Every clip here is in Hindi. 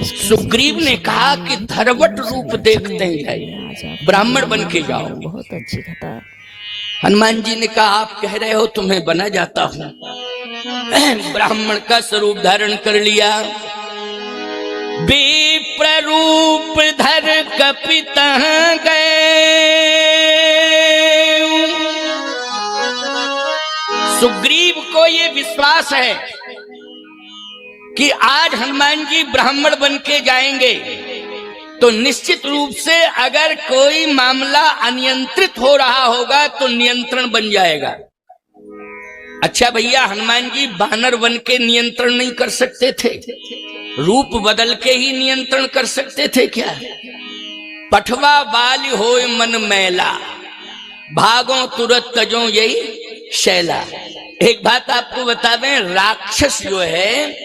सुग्रीव ने कहा कि धरवट रूप देखते हैं, ब्राह्मण बन के जाओ। बहुत अच्छी कथा। हनुमान जी ने कहा आप कह रहे हो तुम्हें बना जाता हूं। ब्राह्मण का स्वरूप धारण कर लिया, विप्र रूप धर कपित गए। सुग्रीव को ये विश्वास है कि आज हनुमान जी ब्राह्मण बन के जाएंगे तो निश्चित रूप से अगर कोई मामला अनियंत्रित हो रहा होगा तो नियंत्रण बन जाएगा। अच्छा भैया, हनुमान जी बानर बन के नियंत्रण नहीं कर सकते थे? रूप बदल के ही नियंत्रण कर सकते थे क्या? पठवा बाल होय मन मैला, भागो तुरंत तजो यही शैला। एक बात आपको बता दें, राक्षस जो है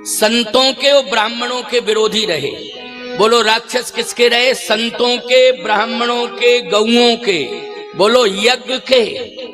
संतों के और ब्राह्मणों के विरोधी रहे। बोलो राक्षस किसके रहे? संतों के, ब्राह्मणों के, गौओं के, बोलो यज्ञ के।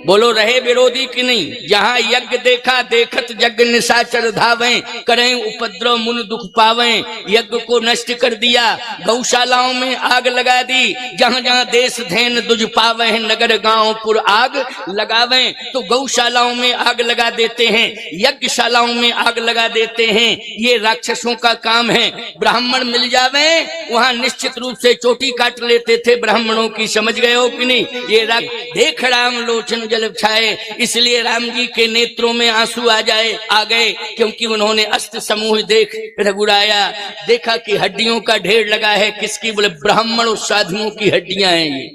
बोलो रहे विरोधी कि नहीं? जहां यज्ञ देखा देखत यज्ञ निशाचर धावें, करें उपद्रव मुन दुख पावें। यज्ञ को नष्ट कर दिया, गौशालाओं में आग लगा दी। जहां जहां देश धैन दुज पावे, नगर गांव पुर आग लगावें। तो गौशालाओं में आग लगा देते हैं, यज्ञशालाओं में आग लगा देते हैं। ये राक्षसों का काम है। ब्राह्मण मिल जावे वहां निश्चित रूप से चोटी काट लेते थे ब्राह्मणों की। समझ गए हो कि नहीं? ये देख राम लोचन जल छाए, इसलिए राम जी के नेत्रों में आंसू आ गए, क्योंकि उन्होंने अस्त समूह देख रघुराया। देखा कि हड्डियों का ढेर लगा है। किसकी? बोले ब्राह्मण और साधुओं की हड्डियां हैं।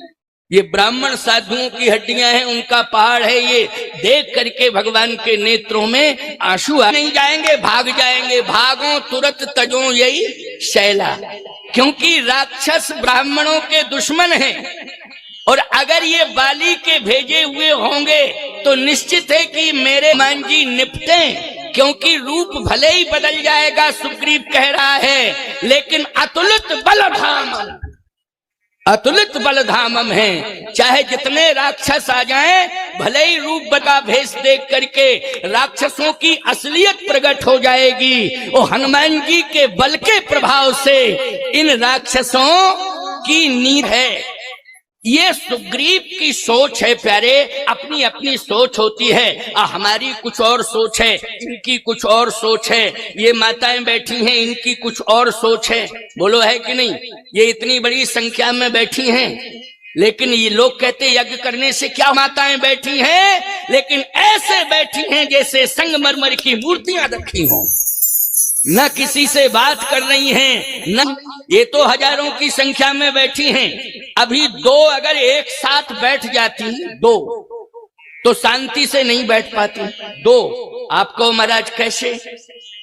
ये ब्राह्मण साधुओं की हड्डियां हैं, उनका पहाड़ है। ये देख करके भगवान के नेत्रों में आंसू नहीं जाएंगे, भाग जाएंगे। भागो तुरंत तजो यही शैला, क्योंकि राक्षस ब्राह्मणों के दुश्मन हैं। और अगर ये बाली के भेजे हुए होंगे तो निश्चित है कि मेरे हनुमान जी निपटे, क्योंकि रूप भले ही बदल जाएगा, सुग्रीव कह रहा है, लेकिन अतुलित बलधामम, अतुलित बलधामम है। चाहे जितने राक्षस आ जाएं, भले ही रूप बदला भेष देख करके राक्षसों की असलियत प्रकट हो जाएगी। और हनुमान जी के बल के प्रभाव से इन राक्षसों की नींद है। ये सुग्रीव की सोच है प्यारे, अपनी अपनी सोच होती है। हमारी कुछ और सोच है, इनकी कुछ और सोच है। ये माताएं बैठी हैं, इनकी कुछ और सोच है। बोलो है कि नहीं? ये इतनी बड़ी संख्या में बैठी हैं, लेकिन ये लोग कहते यज्ञ करने से क्या माताएं बैठी हैं, लेकिन ऐसे बैठी हैं जैसे संगमरमर की मूर्तियां रखी हों। न किसी से बात कर रही हैं, न ये तो हजारों की संख्या में बैठी हैं। अभी दो अगर एक साथ बैठ जाती, दो तो शांति से नहीं बैठ पाती। दो आपको महाराज कैसे?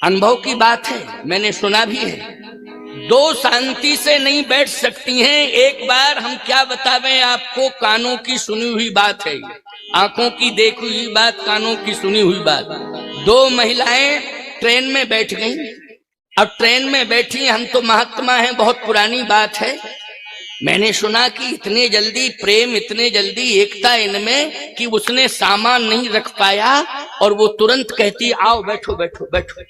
अनुभव की बात है, मैंने सुना भी है। दो शांति से नहीं बैठ सकती हैं। एक बार हम क्या बतावें आपको, कानों की सुनी हुई बात है, आंखों की देखी हुई बात, कानों की सुनी हुई बात। दो महिलाएं ट्रेन में बैठ गई। अब ट्रेन में बैठी, हम तो महात्मा हैं, बहुत पुरानी बात है। मैंने सुना कि इतने जल्दी प्रेम, इतने जल्दी एकता इनमें कि उसने सामान नहीं रख पाया और वो तुरंत कहती आओ बैठो बैठो बैठो।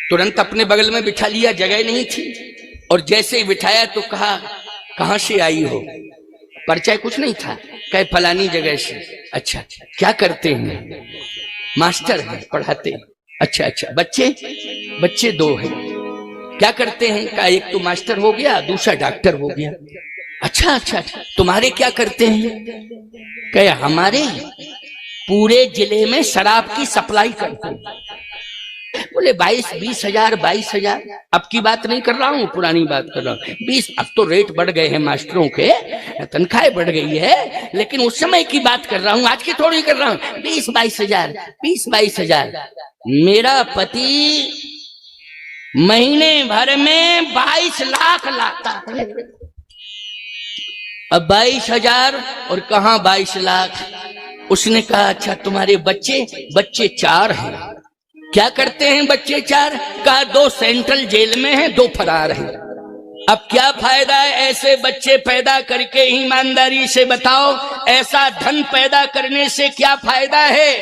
तुरंत अपने बगल में बिठा लिया, जगह नहीं थी। और जैसे ही बिठाया तो कहा कहां से आई हो? परिचय कुछ नहीं था। कहे फलानी जगह से। अच्छा, क्या करते हैं? मास्टर है, पढ़ाते हैं। अच्छा अच्छा, बच्चे? बच्चे दो हैं। क्या करते हैं? का एक तो मास्टर हो गया, दूसरा डॉक्टर हो गया। अच्छा अच्छा अच्छा, तुम्हारे क्या करते हैं? कहे हमारे पूरे जिले में शराब की सप्लाई करते हैं। बोले 22 हजार 22 हजार। अब की बात नहीं कर रहा हूँ, पुरानी बात कर रहा हूँ। 20, अब तो रेट बढ़ गए हैं मास्टरों के, तनख्वाहें बढ़ गई है, लेकिन उस समय की बात कर रहा हूँ, आज की थोड़ी कर रहा हूँ। 20-22 हजार, 20-22 हजार। मेरा पति महीने भर में 22 लाख लाता है। अब 22 हजार और कहाँ 22 लाख? उसने कहा अच्छा तुम्हारे बच्चे? बच्चे 4 हैं। क्या करते हैं बच्चे 4? कहा 2 सेंट्रल जेल में हैं, 2 फरार हैं। अब क्या फायदा है ऐसे बच्चे पैदा करके? ईमानदारी से बताओ, ऐसा धन पैदा करने से क्या फायदा है?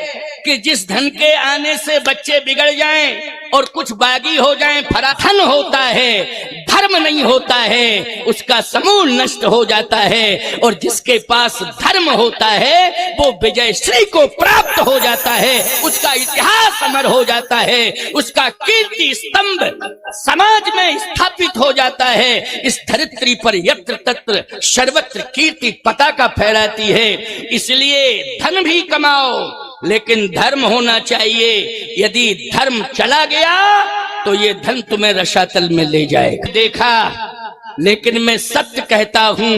कि जिस धन के आने से बच्चे बिगड़ जाएं और कुछ बागी हो जाएं, धन होता है, धर्म नहीं होता है, उसका समूल नष्ट हो जाता है। और जिसके पास धर्म होता है वो विजय श्री को प्राप्त हो जाता है, उसका इतिहास अमर हो जाता है, उसका कीर्ति स्तंभ समाज में स्थापित हो जाता है। इस धरित्री पर यत्र तत्र सर्वत्र कीर्ति पताका फहराती है। इसलिए धन भी कमाओ लेकिन धर्म होना चाहिए। यदि धर्म चला गया तो ये धन तुम्हें रसातल में ले जाएगा। देखा, लेकिन मैं सत्य कहता हूं,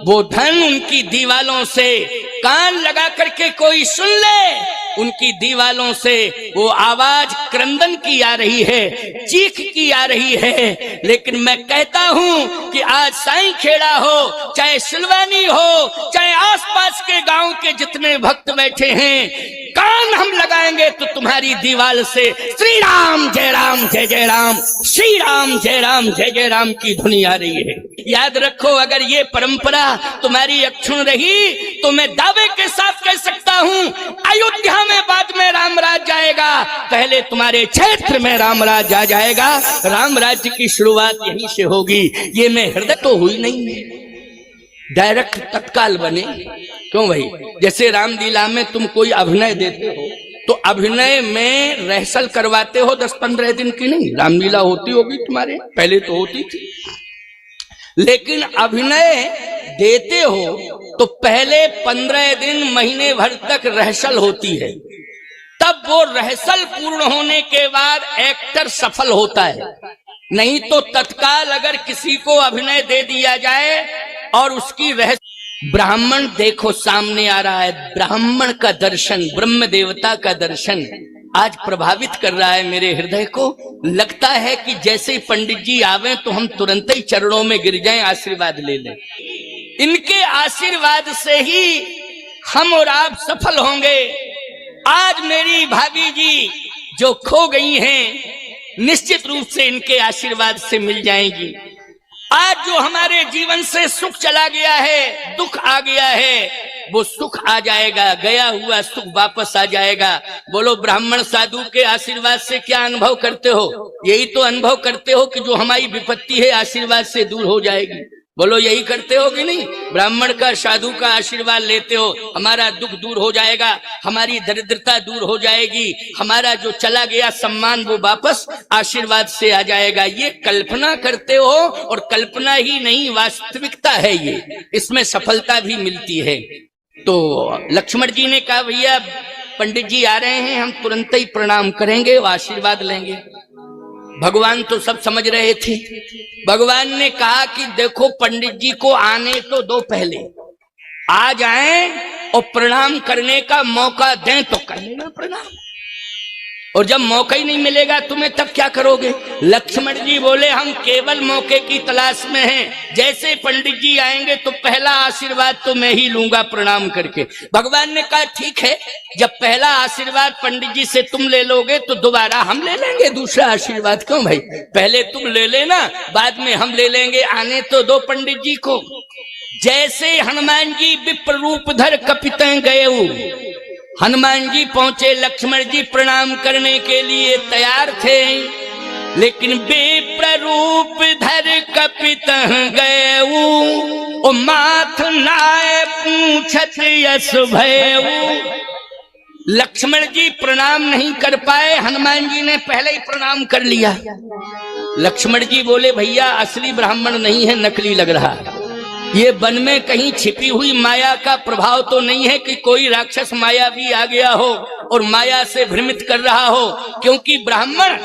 वो धन उनकी दीवालों से कान लगा करके कोई सुन ले, उनकी दीवालों से वो आवाज क्रंदन की आ रही है, चीख की आ रही है। लेकिन मैं कहता हूं कि आज साईं खेड़ा हो, चाहे सिलवानी हो, चाहे आसपास के गांव के जितने भक्त बैठे हैं, कान हम लगाएंगे तो तुम्हारी दीवाल से श्री राम जय राम जय जय राम, श्री राम जय राम जय जय राम की धुनी आ रही है। याद रखो, अगर ये परंपरा तुम्हारी अक्षुण्ण रही तो मैं दावे के साथ कह सकता हूं, अयोध्या में बाद में राम राज जाएगा, पहले तुम्हारे क्षेत्र में राम राज आ जाएगा। राम राज्य की शुरुआत यहीं से होगी। ये मैं हृदय तो हुई नहीं है, डायरेक्ट तत्काल बने। क्यों भाई, जैसे रामलीला में तुम कोई अभिनय देते हो तो अभिनय में रिहर्सल करवाते हो 10-15 दिन की, नहीं रामलीला होती होगी तुम्हारे, पहले तो होती थी। लेकिन अभिनय देते हो तो पहले 15 दिन महीने भर तक रिहर्सल होती है, तब वो रिहर्सल पूर्ण होने के बाद एक्टर सफल होता है। नहीं तो तत्काल अगर किसी को अभिनय दे दिया जाए और उसकी ब्राह्मण देखो सामने आ रहा है, ब्राह्मण का दर्शन, ब्रह्म देवता का दर्शन आज प्रभावित कर रहा है मेरे हृदय को। लगता है कि जैसे ही पंडित जी आवे तो हम तुरंत ही चरणों में गिर जाएं, आशीर्वाद ले लें। इनके आशीर्वाद से ही हम और आप सफल होंगे। आज मेरी भाभी जी जो खो गई हैं, निश्चित रूप से इनके आशीर्वाद से मिल जाएंगी। आज जो हमारे जीवन से सुख चला गया है, दुख आ गया है, वो सुख आ जाएगा, गया हुआ सुख वापस आ जाएगा। बोलो, ब्राह्मण साधु के आशीर्वाद से क्या अनुभव करते हो? यही तो अनुभव करते हो कि जो हमारी विपत्ति है आशीर्वाद से दूर हो जाएगी। बोलो, यही करते हो कि नहीं? ब्राह्मण का, साधु का आशीर्वाद लेते हो, हमारा दुख दूर हो जाएगा, हमारी दरिद्रता दूर हो जाएगी, हमारा जो चला गया सम्मान वो वापस आशीर्वाद से आ जाएगा। ये कल्पना करते हो, और कल्पना ही नहीं वास्तविकता है ये, इसमें सफलता भी मिलती है। तो लक्ष्मण जी ने कहा, भैया पंडित जी आ रहे हैं, हम तुरंत ही प्रणाम करेंगे, आशीर्वाद लेंगे। भगवान तो सब समझ रहे थे। भगवान ने कहा कि देखो, पंडित जी को आने तो दो, पहले आ जाएं और प्रणाम करने का मौका दें तो कर लेना प्रणाम, और जब मौका ही नहीं मिलेगा तुम्हें तब क्या करोगे? लक्ष्मण जी बोले, हम केवल मौके की तलाश में हैं, जैसे पंडित जी आएंगे तो पहला आशीर्वाद तो मैं ही लूंगा प्रणाम करके। भगवान ने कहा, ठीक है, जब पहला आशीर्वाद पंडित जी से तुम ले लोगे तो दोबारा हम ले लेंगे दूसरा आशीर्वाद। क्यों भाई, पहले तुम ले लेना, बाद में हम ले लेंगे, आने तो दो पंडित जी को। जैसे हनुमान जी विप्र रूप धर कपितें गए, हनुमान जी पहुंचे, लक्ष्मण जी प्रणाम करने के लिए तैयार थे, लेकिन विप्र रूप धर कपित गए, ओ माथ नाय पूछत यश भयऊ। लक्ष्मण जी प्रणाम नहीं कर पाए, हनुमान जी ने पहले ही प्रणाम कर लिया। लक्ष्मण जी बोले, भैया असली ब्राह्मण नहीं है, नकली लग रहा है। ये वन में कहीं छिपी हुई माया का प्रभाव तो नहीं है कि कोई राक्षस माया भी आ गया हो और माया से भ्रमित कर रहा हो? क्योंकि ब्राह्मण,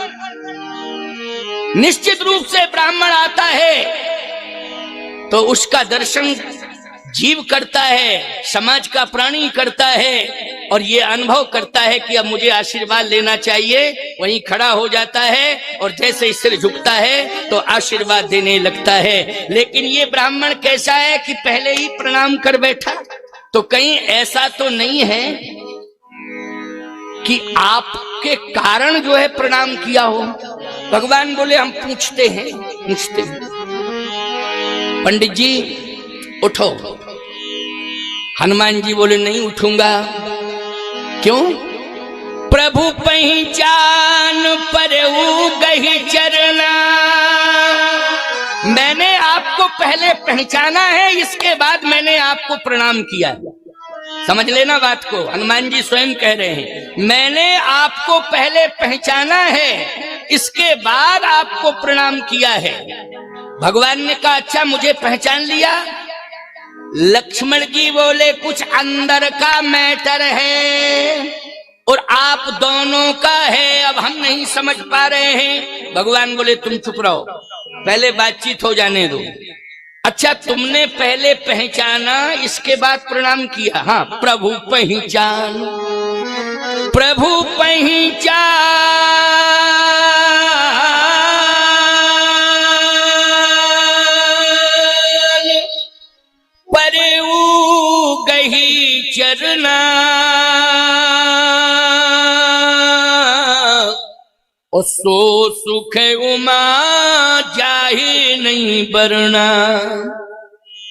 निश्चित रूप से ब्राह्मण आता है तो उसका दर्शन जीव करता है, समाज का प्राणी करता है, और ये अनुभव करता है कि अब मुझे आशीर्वाद लेना चाहिए। वहीं खड़ा हो जाता है और जैसे सिर झुकता है तो आशीर्वाद देने लगता है। लेकिन ये ब्राह्मण कैसा है कि पहले ही प्रणाम कर बैठा। तो कहीं ऐसा तो नहीं है कि आपके कारण जो है प्रणाम किया हो? भगवान बोले, हम पूछते हैं। पंडित जी उठो। हनुमान जी बोले, नहीं उठूंगा। क्यों? प्रभु पहचान परऊ गही चरना। मैंने आपको पहले पहचाना है, इसके बाद मैंने आपको प्रणाम किया। समझ लेना बात को, हनुमान जी स्वयं कह रहे हैं मैंने आपको पहले पहचाना है, इसके बाद आपको प्रणाम किया है। भगवान ने कहा अच्छा मुझे पहचान लिया। लक्ष्मण जी बोले कुछ अंदर का मैटर है और आप दोनों का है, अब हम नहीं समझ पा रहे हैं। भगवान बोले तुम चुप रहो, पहले बातचीत हो जाने दो। अच्छा तुमने पहले पहचाना, इसके बाद प्रणाम किया। हाँ, प्रभु पहचान, प्रभु पहचान परऊ गही चरना। और सो सुख उमा जाहि नहीं बरना।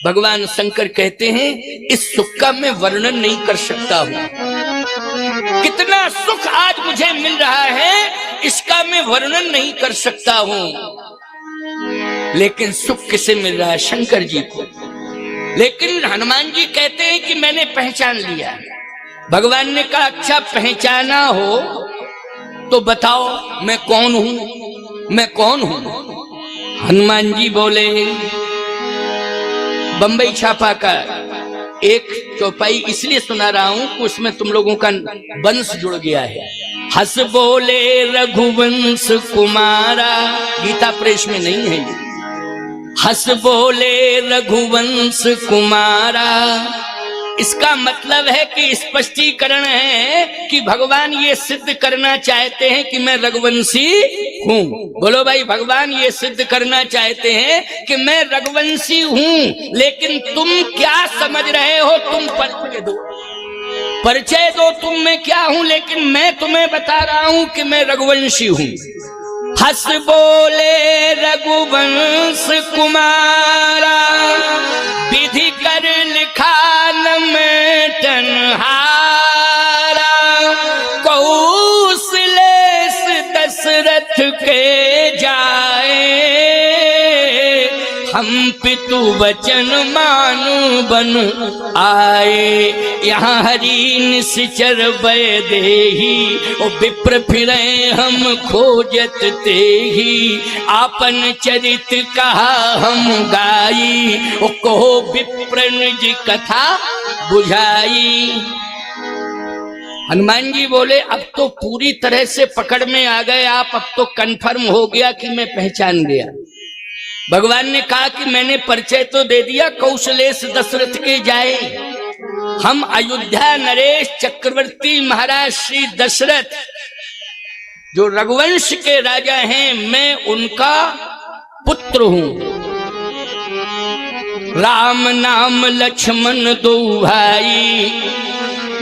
भगवान शंकर कहते हैं इस सुख का मैं वर्णन नहीं कर सकता हूं। कितना सुख आज मुझे मिल रहा है, इसका मैं वर्णन नहीं कर सकता हूं। लेकिन सुख किसे मिल रहा है? शंकर जी को। लेकिन हनुमान जी कहते हैं कि मैंने पहचान लिया। भगवान ने कहा अच्छा पहचाना हो तो बताओ मैं कौन हूं, मैं कौन हूं? हनुमान जी बोले बंबई छापा का एक चौपाई इसलिए सुना रहा हूं कि उसमें तुम लोगों का वंश जुड़ गया है। हंस बोले रघुवंश कुमारा, गीता प्रेस में नहीं है। हंस बोले रघुवंश कुमारा, इसका मतलब है कि स्पष्टीकरण है कि भगवान ये सिद्ध करना चाहते हैं कि मैं रघुवंशी हूँ। बोलो भाई, भगवान ये सिद्ध करना चाहते हैं कि मैं रघुवंशी हूँ। लेकिन तुम क्या समझ रहे हो? तुम परिचय दो, परिचय दो तुम मैं क्या हूँ, लेकिन मैं तुम्हें बता रहा हूँ कि मैं रघुवंशी हूँ। हंस बोले रघुवंश कुमारा, विधि कर लिखान में टनहारा। कौशलेश दशरथ के जाए, हम पितु वचन मानु बन आए। यहाँ हरि निश्चर वैदेही, ओ विप्र फिरे हम खोजत तेही। आपन चरित कहा हम गाई, ओ कहो विप्र निज कथा बुझाई। हनुमान जी बोले अब तो पूरी तरह से पकड़ में आ गए आप, अब तो कंफर्म हो गया कि मैं पहचान गया। भगवान ने कहा कि मैंने परिचय तो दे दिया, कौशलेश दशरथ के जाए। हम अयोध्या नरेश चक्रवर्ती महाराज श्री दशरथ जो रघुवंश के राजा हैं, मैं उनका पुत्र हूं। राम नाम लक्ष्मण दो भाई,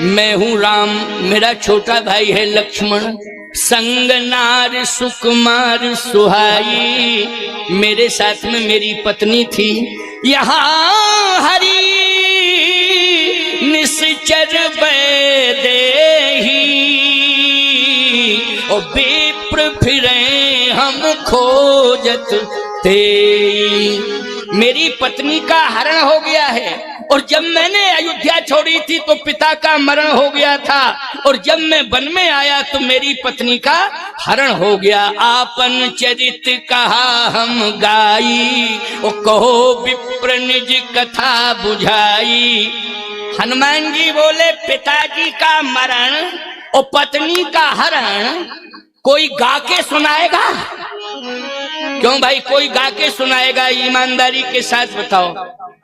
मैं हूं राम, मेरा छोटा भाई है लक्ष्मण। संग नार सुकुमार सुहाई, मेरे साथ में मेरी पत्नी थी। यहाँ हरि निश्चर वैदेही, और विप्र फिरे हम खोजत तेई। मेरी पत्नी का हरण हो गया है, और जब मैंने अयोध्या छोड़ी थी तो पिता का मरण हो गया था, और जब मैं वन में आया तो मेरी पत्नी का हरण हो गया। आपन चरित कहा हम गाई, ओ कहो विप्र निज कथा बुझाई। हनुमान जी बोले पिताजी का मरण और पत्नी का हरण कोई गा के सुनाएगा? क्यों भाई, कोई गा के सुनाएगा? ईमानदारी के साथ बताओ,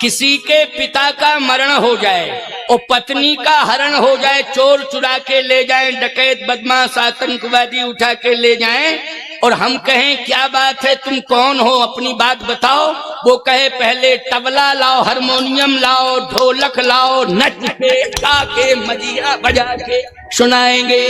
किसी के पिता का मरण हो जाए और पत्नी का हरण हो जाए, चोर चुरा के ले जाएं, डकैत बदमाश आतंकवादी उठा के ले जाएं, और हम कहें क्या बात है, तुम कौन हो, अपनी बात बताओ। वो कहे पहले तबला लाओ, हारमोनियम लाओ, ढोलक लाओ, नच के गा के मजीरा बजा के सुनाएंगे।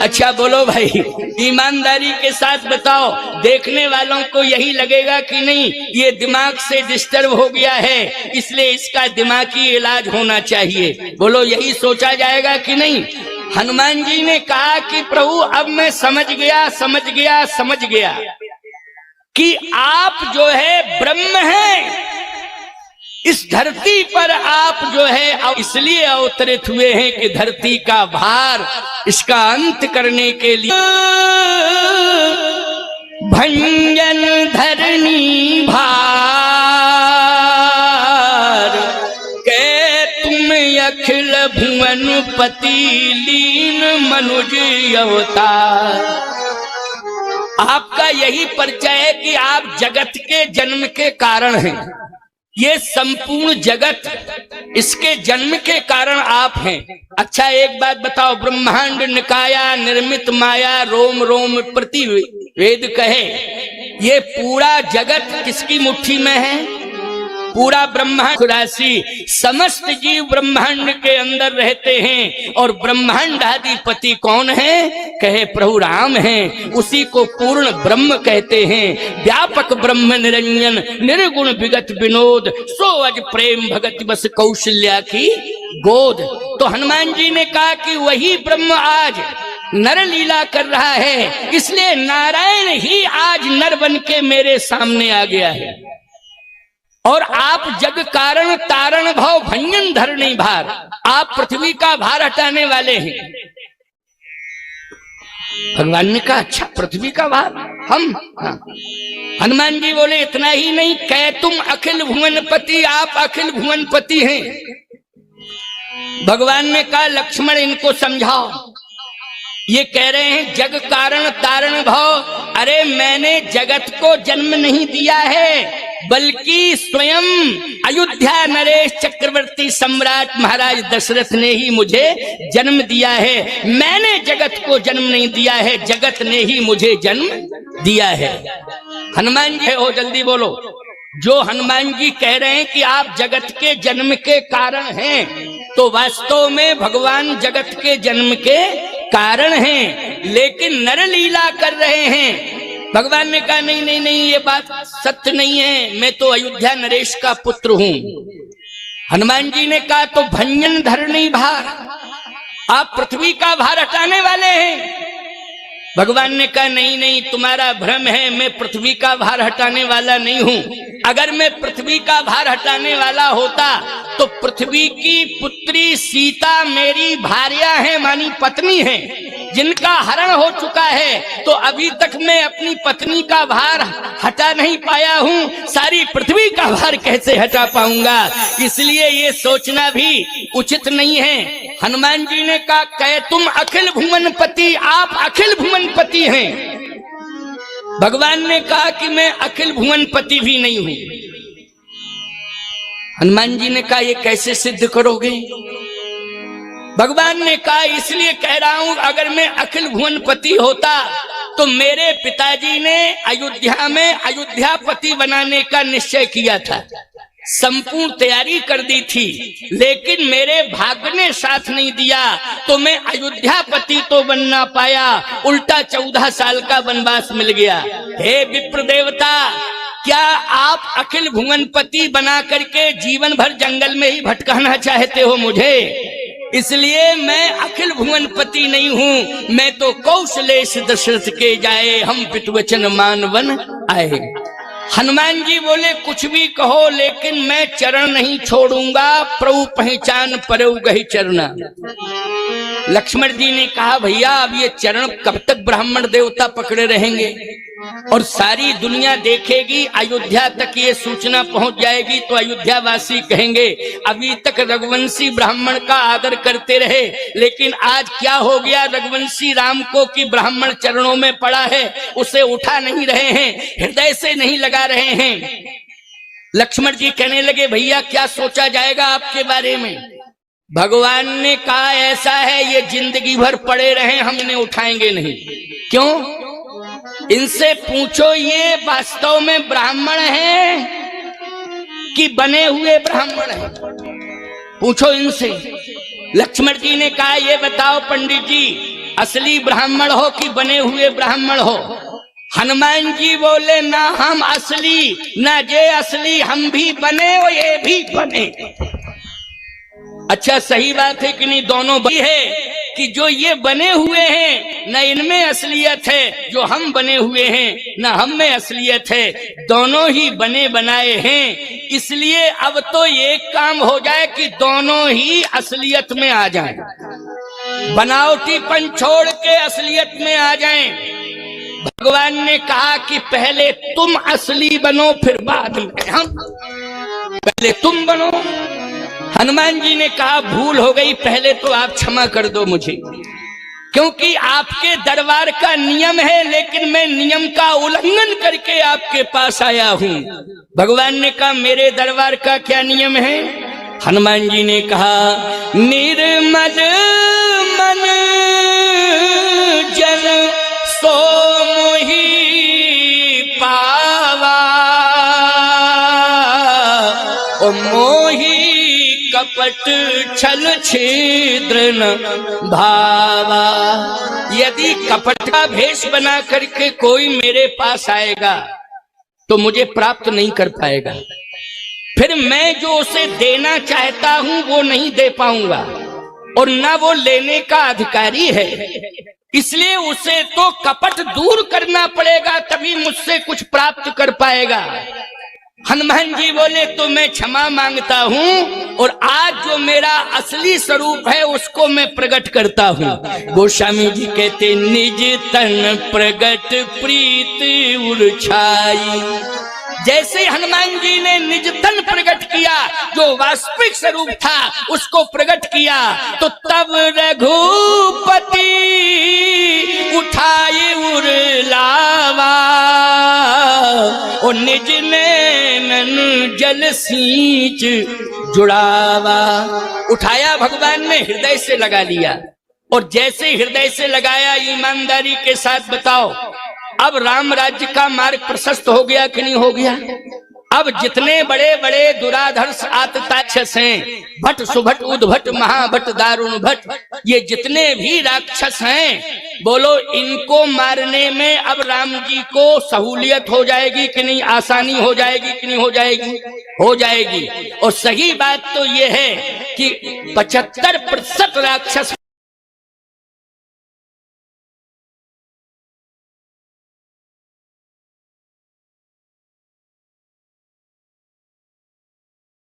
अच्छा बोलो भाई, ईमानदारी के साथ बताओ, देखने वालों को यही लगेगा कि नहीं ये दिमाग से डिस्टर्ब हो गया है, इसलिए इसका दिमागी इलाज होना चाहिए। बोलो, यही सोचा जाएगा कि नहीं? हनुमान जी ने कहा कि प्रभु अब मैं समझ गया कि आप जो है ब्रह्म हैं, इस धरती पर आप जो है इसलिए अवतरित हुए हैं कि धरती का भार इसका अंत करने के लिए भंजन धरनी भार के तुम अखिल भुवन पति लीन मनुज अवतार। आपका यही परिचय है कि आप जगत के जन्म के कारण हैं। ये संपूर्ण जगत इसके जन्म के कारण आप हैं। अच्छा एक बात बताओ, ब्रह्मांड निकाया निर्मित माया रोम रोम प्रति वेद कहे, ये पूरा जगत किसकी मुट्ठी में है? पूरा ब्रह्मांड राशि समस्त जीव ब्रह्मांड के अंदर रहते हैं। और ब्रह्मांड अधिपति कौन है? कहे प्रभु राम हैं। उसी को पूर्ण ब्रह्म कहते हैं। व्यापक ब्रह्म निरंजन निर्गुण विगत विनोद सो अज प्रेम भगति बस कौशल्या की गोद। तो हनुमान जी ने कहा कि वही ब्रह्म आज नर लीला कर रहा है, इसलिए नारायण ही आज नर बन के मेरे सामने आ गया है। और आप जग कारण तारण भाव भंजन धरनी भार, आप पृथ्वी का भार हटाने वाले हैं। भगवान ने कहा अच्छा पृथ्वी का भार हम? हाँ। हनुमान जी बोले इतना ही नहीं, कह तुम अखिल भुवनपति, आप अखिल भुवनपति हैं। भगवान ने कहा लक्ष्मण इनको समझाओ, ये कह रहे हैं जग कारण तारण भाव। अरे मैंने जगत को जन्म नहीं दिया है, बल्कि स्वयं अयोध्या नरेश चक्रवर्ती सम्राट महाराज दशरथ ने ही मुझे जन्म दिया है। मैंने जगत को जन्म नहीं दिया है, जगत ने ही मुझे जन्म दिया है। हनुमान जी हो जल्दी बोलो। जो हनुमान जी कह रहे हैं कि आप जगत के जन्म के कारण हैं, तो वास्तव में भगवान जगत के जन्म के कारण हैं, लेकिन नर लीला कर रहे हैं। भगवान ने कहा नहीं नहीं नहीं, ये बात सत्य नहीं है, मैं तो अयोध्या नरेश का पुत्र हूं। हनुमान जी ने कहा तो भंजन धरनी भार, आप पृथ्वी का भार हटाने वाले हैं। भगवान ने कहा नहीं नहीं, तुम्हारा भ्रम है, मैं पृथ्वी का भार हटाने वाला नहीं हूं। अगर मैं पृथ्वी का भार हटाने वाला होता तो पृथ्वी की पुत्री सीता मेरी भार्या है, मानी पत्नी है, जिनका हरण हो चुका है। तो अभी तक मैं अपनी पत्नी का भार हटा नहीं पाया हूं, सारी पृथ्वी का भार कैसे हटा पाऊंगा? इसलिए ये सोचना भी उचित नहीं है। हनुमान जी ने कहा कह तुम अखिल भुवनपति, आप अखिल भुवनपति हैं। भगवान ने कहा कि मैं अखिल भुवनपति भी नहीं हूं। हनुमान जी ने कहा ये कैसे सिद्ध करोगे? भगवान ने कहा इसलिए कह रहा हूं, अगर मैं अखिल भुवनपति होता तो मेरे पिताजी ने अयोध्या में अयोध्यापति बनाने का निश्चय किया था, संपूर्ण तैयारी कर दी थी, लेकिन मेरे भाग्य ने साथ नहीं दिया, तो मैं अयोध्यापति तो बन ना पाया, उल्टा 14 साल का वनवास मिल गया। हे विप्र देवता, क्या आप अखिल भुवनपति बना करके जीवन भर जंगल में ही भटकाना चाहते हो मुझे? इसलिए मैं अखिल भुवनपति नहीं हूं, मैं तो कौशलेश दशरथ के जाए हम पितवचन मानवन आए। हनुमान जी बोले कुछ भी कहो, लेकिन मैं चरण नहीं छोड़ूंगा, प्रभु पहचान परऊ गही चरना। लक्ष्मण जी ने कहा भैया अब ये चरण कब तक ब्राह्मण देवता पकड़े रहेंगे? और सारी दुनिया देखेगी, अयोध्या तक ये सूचना पहुंच जाएगी, तो अयोध्या वासी कहेंगे अभी तक रघुवंशी ब्राह्मण का आदर करते रहे, लेकिन आज क्या हो गया रघुवंशी राम को कि ब्राह्मण चरणों में पड़ा है, उसे उठा नहीं रहे हैं, हृदय से नहीं लगा रहे हैं। लक्ष्मण जी कहने लगे भैया क्या सोचा जाएगा आपके बारे में? भगवान ने कहा ऐसा है, ये जिंदगी भर पड़े रहे, हम इन्हें उठाएंगे नहीं। क्यों? इनसे पूछो ये वास्तव में ब्राह्मण हैं कि बने हुए ब्राह्मण हैं? पूछो इनसे। लक्ष्मण जी ने कहा ये बताओ पंडित जी, असली ब्राह्मण हो कि बने हुए ब्राह्मण हो? हनुमान जी बोले ना हम असली, ना ये असली, हम भी बने और ये भी बने। अच्छा सही बात है कि नहीं? दोनों बनी है कि जो ये बने हुए हैं न इनमें असलियत है, जो हम बने हुए हैं न हम में असलियत है, दोनों ही बने बनाए हैं। इसलिए अब तो एक काम हो जाए कि दोनों ही असलियत में आ जाएं, बनावटीपन छोड़ के असलियत में आ जाएं। भगवान ने कहा कि पहले तुम असली बनो, फिर बाद में हम, पहले तुम बनो। हनुमान जी ने कहा भूल हो गई, पहले तो आप क्षमा कर दो मुझे, क्योंकि आपके दरबार का नियम है, लेकिन मैं नियम का उल्लंघन करके आपके पास आया हूं। भगवान ने कहा मेरे दरबार का क्या नियम है? हनुमान जी ने कहा निर्मल मन जन सो मोहि पावा, ओ मोहि कपट छल छिद्र न भावा। यदि कपट का भेष बना करके कोई मेरे पास आएगा तो मुझे प्राप्त नहीं कर पाएगा, फिर मैं जो उसे देना चाहता हूं वो नहीं दे पाऊंगा, और ना वो लेने का अधिकारी है। इसलिए उसे तो कपट दूर करना पड़ेगा, तभी मुझसे कुछ प्राप्त कर पाएगा। हनुमान जी बोले तो मैं क्षमा मांगता हूं, और आज जो मेरा असली स्वरूप है उसको मैं प्रकट करता हूं। गोस्वामी जी कहते निज तन प्रगट प्रीति उर्छाई। जैसे हनुमान जी ने निज तन प्रकट किया, जो वास्तविक स्वरूप था उसको प्रकट किया, तो तब रघुपति उठाए उरलावा, और निज नैनन जल सींच जुड़ावा। उठाया भगवान ने, हृदय से लगा लिया, और जैसे हृदय से लगाया, ईमानदारी के साथ बताओ अब राम राज्य का मार्ग प्रशस्त हो गया कि नहीं हो गया? अब जितने बड़े बड़े दुराधर्ष आतताक्षस हैं, भट सुभट उद्भट महाभट दारुण भट, ये जितने भी राक्षस हैं, बोलो इनको मारने में अब राम जी को सहूलियत हो जाएगी कि नहीं, आसानी हो जाएगी कि नहीं हो जाएगी? हो जाएगी। और सही बात तो ये है कि 75% राक्षस